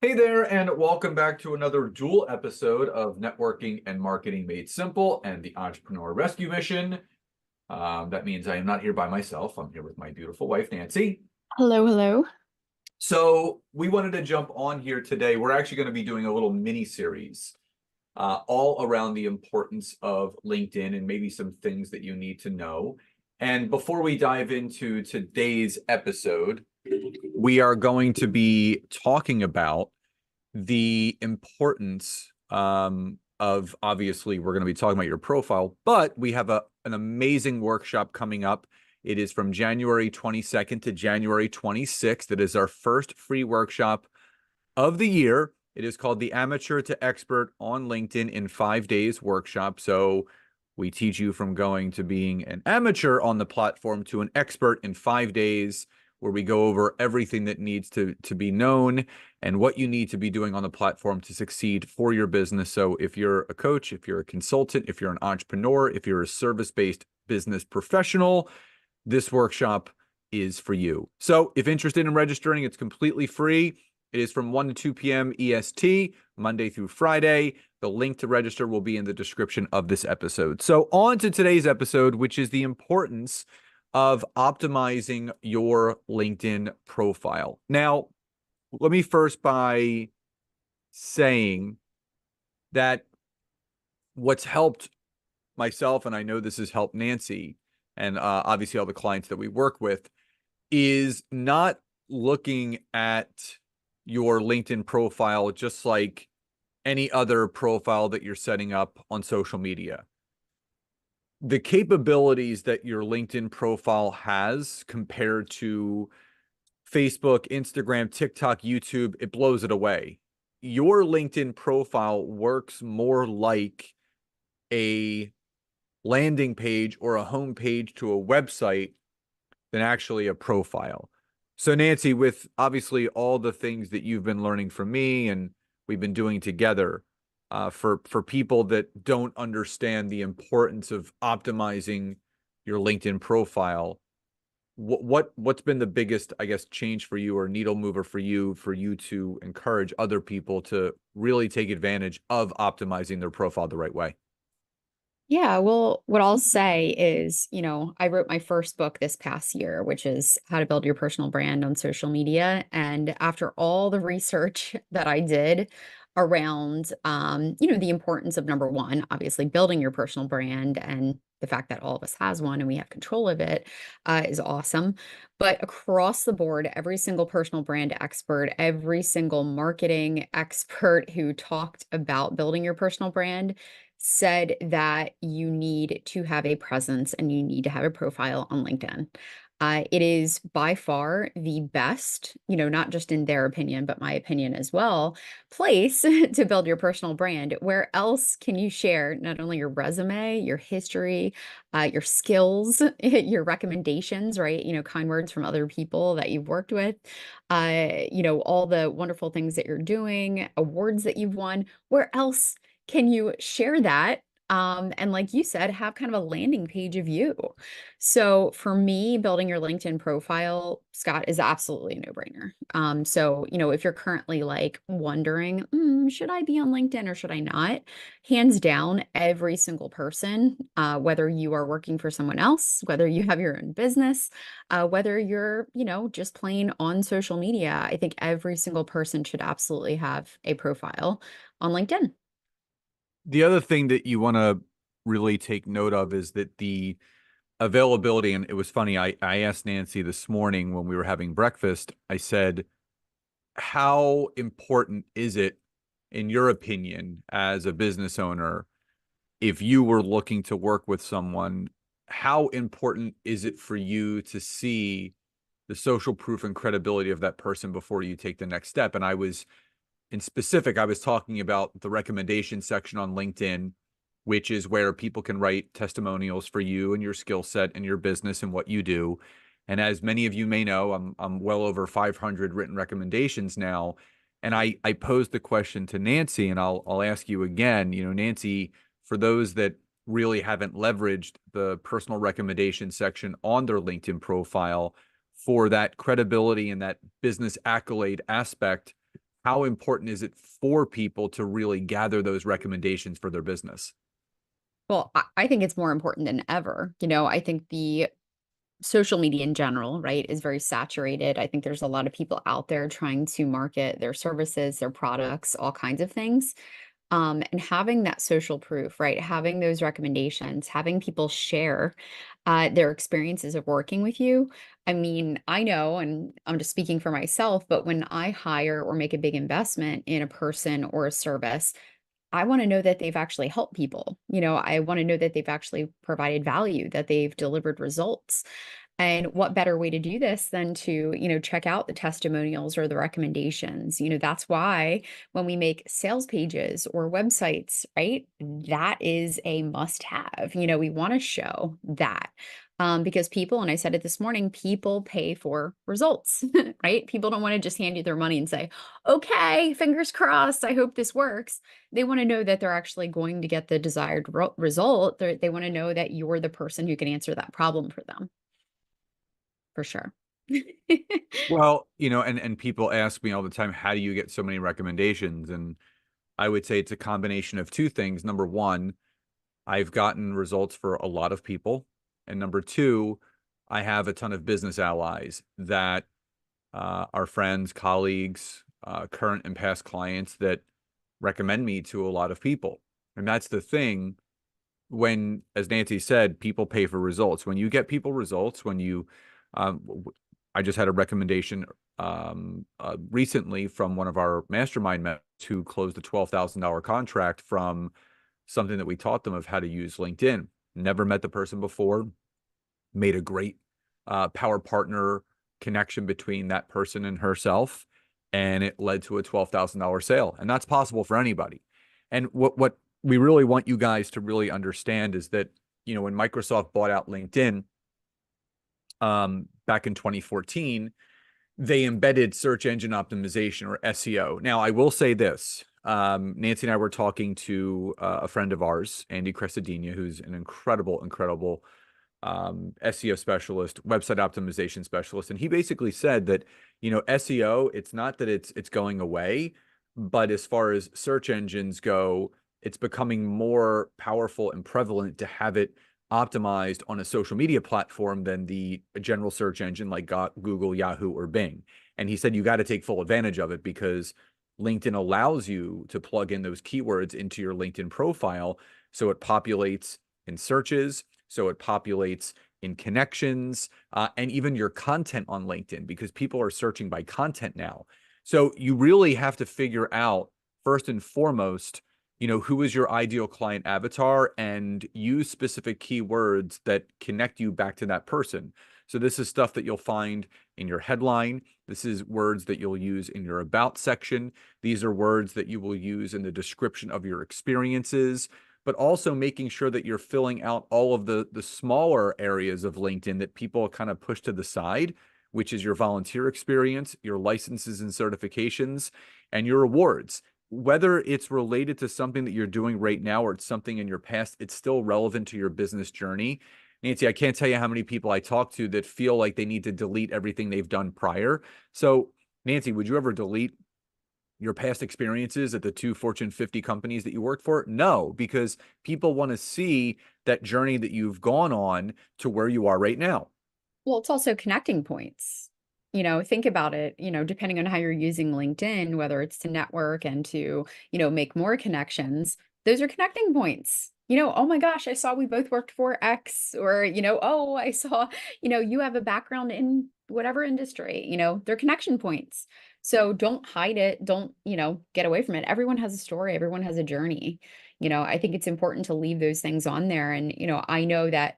Hey there, and welcome back to another dual episode of Networking and Marketing Made Simple and the Entrepreneur Rescue Mission. That means I am not here by myself. I'm here with my beautiful wife, Nancy. Hello, hello. So we wanted to jump on here today. We're actually going to be doing a little mini series all around the importance of LinkedIn and maybe some things that you need to know. And before we dive into today's episode, we are going to be talking about the importance of, obviously, we're going to be talking about your profile, but we have an amazing workshop coming up. It is from January 22nd to January 26th. It is our first free workshop of the year. It is called the Amateur to Expert on LinkedIn in 5 days workshop. So we teach you from going to being an amateur on the platform to an expert in 5 days, where we go over everything that needs to be known and what you need to be doing on the platform to succeed for your business. So if you're a coach, if you're a consultant, if you're an entrepreneur, if you're a service-based business professional, this workshop is for you. So if interested in registering, it's completely free. It is from 1 to 2 p.m. EST, Monday through Friday. The link to register will be in the description of this episode. So on to today's episode, which is the importance of optimizing your LinkedIn profile. Now, let me first by saying that what's helped myself, and I know this has helped Nancy, and obviously all the clients that we work with, is not looking at your LinkedIn profile just like any other profile that you're setting up on social media. The capabilities that your LinkedIn profile has compared to Facebook, Instagram, TikTok, YouTube, it blows it away. Your LinkedIn profile works more like a landing page or a home page to a website than actually a profile. So Nancy, with obviously all the things that you've been learning from me and we've been doing together, for people that don't understand the importance of optimizing your LinkedIn profile, what's been the biggest, I guess, change for you or needle mover for you to encourage other people to really take advantage of optimizing their profile the right way? Yeah, well, what I'll say is, I wrote my first book this past year, which is How to Build Your Personal Brand on Social Media. And after all the research that I did around, the importance of number one, obviously building your personal brand and the fact that all of us has one and we have control of it, is awesome. But across the board, every single personal brand expert, every single marketing expert who talked about building your personal brand said that you need to have a presence and you need to have a profile on LinkedIn. It is by far the best, not just in their opinion, but my opinion as well, place to build your personal brand. Where else can you share not only your resume, your history, your skills, your recommendations, right? Kind words from other people that you've worked with, all the wonderful things that you're doing, awards that you've won. Where else can you share that? And like you said, have kind of a landing page of you. So for me, building your LinkedIn profile, Scott, is absolutely a no-brainer. So, if you're currently like wondering, should I be on LinkedIn or should I not? Hands down, every single person, whether you are working for someone else, whether you have your own business, whether you're, just plain on social media, I think every single person should absolutely have a profile on LinkedIn. The other thing that you want to really take note of is that the availability, and it was funny, I asked Nancy this morning when we were having breakfast, I said, how important is it, in your opinion, as a business owner, if you were looking to work with someone, how important is it for you to see the social proof and credibility of that person before you take the next step? And I was talking about the recommendation section on LinkedIn, which is where people can write testimonials for you and your skill set and your business and what you do. And as many of you may know, I'm well over 500 written recommendations now. And I posed the question to Nancy, and I'll ask you again, Nancy, for those that really haven't leveraged the personal recommendation section on their LinkedIn profile for that credibility and that business accolade aspect, how important is it for people to really gather those recommendations for their business? Well, I think it's more important than ever. I think the social media in general, right, is very saturated. I think there's a lot of people out there trying to market their services, their products, all kinds of things. And having that social proof, right? Having those recommendations, having people share their experiences of working with you. I mean, I know, and I'm just speaking for myself, but when I hire or make a big investment in a person or a service, I want to know that they've actually helped people. I want to know that they've actually provided value, that they've delivered results. And what better way to do this than to, check out the testimonials or the recommendations? That's why when we make sales pages or websites, right, that is a must have. We want to show that. Because people, and I said it this morning, people pay for results, right? People don't want to just hand you their money and say, okay, fingers crossed, I hope this works. They want to know that they're actually going to get the desired result. They want to know that you're the person who can answer that problem for them. For sure. Well, and people ask me all the time, how do you get so many recommendations? And I would say it's a combination of two things. Number one, I've gotten results for a lot of people. And number two, I have a ton of business allies that are friends, colleagues, current and past clients that recommend me to a lot of people. And that's the thing when, as Nancy said, people pay for results. When you get people results, when you, I just had a recommendation recently from one of our mastermind members who closed a $12,000 contract from something that we taught them of how to use LinkedIn. Never met the person before, made a great power partner connection between that person and herself, and it led to a $12,000 sale. And that's possible for anybody. And what we really want you guys to really understand is that, when Microsoft bought out LinkedIn back in 2014, they embedded search engine optimization, or SEO. Now, I will say this. Nancy and I were talking to a friend of ours, Andy Crestadina, who's an incredible SEO specialist, website optimization specialist. And he basically said that, SEO, it's not that it's going away, but as far as search engines go, it's becoming more powerful and prevalent to have it optimized on a social media platform than the general search engine like Google, Yahoo, or Bing. And he said you got to take full advantage of it because LinkedIn allows you to plug in those keywords into your LinkedIn profile. So it populates in searches, so it populates in connections, and even your content on LinkedIn, because people are searching by content now. So you really have to figure out, first and foremost, who is your ideal client avatar, and use specific keywords that connect you back to that person. So this is stuff that you'll find in your headline. This is words that you'll use in your about section. These are words that you will use in the description of your experiences, but also making sure that you're filling out all of the smaller areas of LinkedIn that people kind of push to the side, which is your volunteer experience, your licenses and certifications, and your awards. Whether it's related to something that you're doing right now or it's something in your past, it's still relevant to your business journey. Nancy, I can't tell you how many people I talk to that feel like they need to delete everything they've done prior. So, Nancy, would you ever delete your past experiences at the 2 Fortune 50 companies that you worked for? No, because people want to see that journey that you've gone on to where you are right now. Well, it's also connecting points. Think about it, depending on how you're using LinkedIn, whether it's to network and to, make more connections, those are connecting points. Oh my gosh, I saw we both worked for X, or, oh, I saw, you have a background in whatever industry, they're connection points. So don't hide it. Don't, get away from it. Everyone has a story. Everyone has a journey. I think it's important to leave those things on there. And, I know that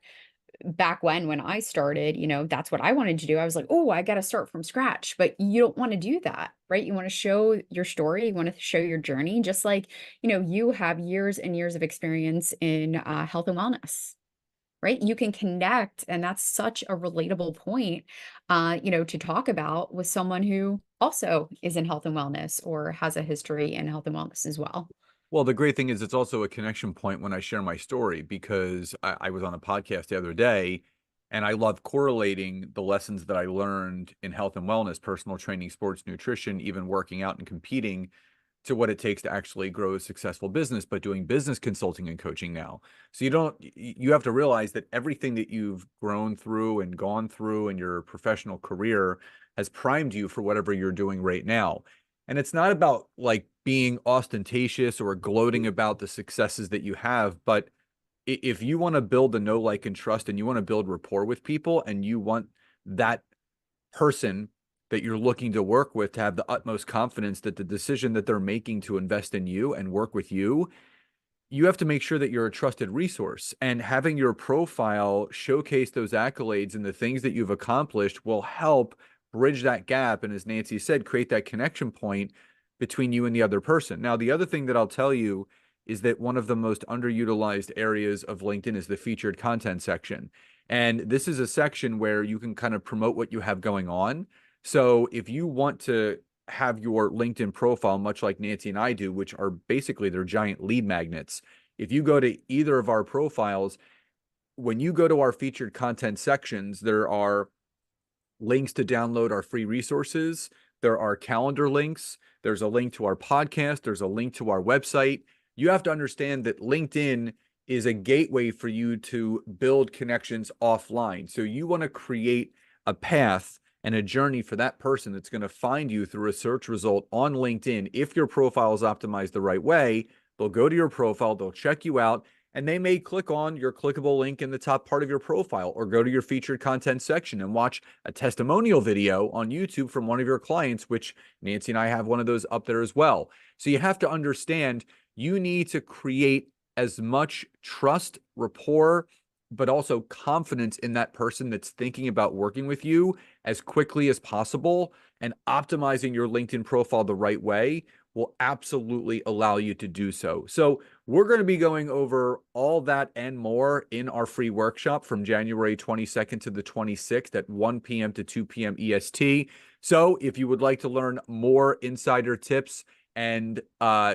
back when I started, that's what I wanted to do. I was like, oh, I got to start from scratch. But you don't want to do that, right? You want to show your story. You want to show your journey, just like, you have years and years of experience in health and wellness, right? You can connect. And that's such a relatable point, to talk about with someone who also is in health and wellness or has a history in health and wellness as well. Well, the great thing is it's also a connection point when I share my story, because I was on a podcast the other day And I love correlating the lessons that I learned in health and wellness, personal training, sports nutrition, even working out and competing, to what it takes to actually grow a successful business, but doing business consulting and coaching now. So you have to realize that everything that you've grown through and gone through in your professional career has primed you for whatever you're doing right now. And it's not about like being ostentatious or gloating about the successes that you have, but if you want to build the know, like, and trust, and you want to build rapport with people, and you want that person that you're looking to work with to have the utmost confidence that the decision that they're making to invest in you and work with you, you have to make sure that you're a trusted resource. And having your profile showcase those accolades and the things that you've accomplished will help bridge that gap. And as Nancy said, create that connection point between you and the other person. Now, the other thing that I'll tell you is that one of the most underutilized areas of LinkedIn is the featured content section. And this is a section where you can kind of promote what you have going on. So if you want to have your LinkedIn profile, much like Nancy and I do, which are basically they're giant lead magnets. If you go to either of our profiles, when you go to our featured content sections, there are links to download our free resources. There are calendar links. There's a link to our podcast. There's a link to our website. You have to understand that LinkedIn is a gateway for you to build connections offline. So you want to create a path and a journey for that person that's going to find you through a search result on LinkedIn. If your profile is optimized the right way, they'll go to your profile, they'll check you out, and they may click on your clickable link in the top part of your profile, or go to your featured content section and watch a testimonial video on YouTube from one of your clients, which Nancy and I have one of those up there as well. So you have to understand you need to create as much trust, rapport, but also confidence in that person that's thinking about working with you as quickly as possible. And optimizing your LinkedIn profile the right way will absolutely allow you to do so. So we're going to be going over all that and more in our free workshop from January 22nd to the 26th at 1 p.m. to 2 p.m. EST. So if you would like to learn more insider tips and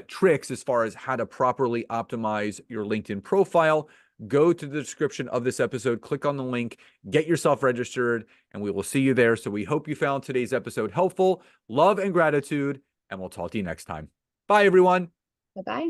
tricks as far as how to properly optimize your LinkedIn profile, go to the description of this episode, click on the link, get yourself registered, and we will see you there. So we hope you found today's episode helpful. Love and gratitude, and we'll talk to you next time. Bye, everyone. Bye-bye.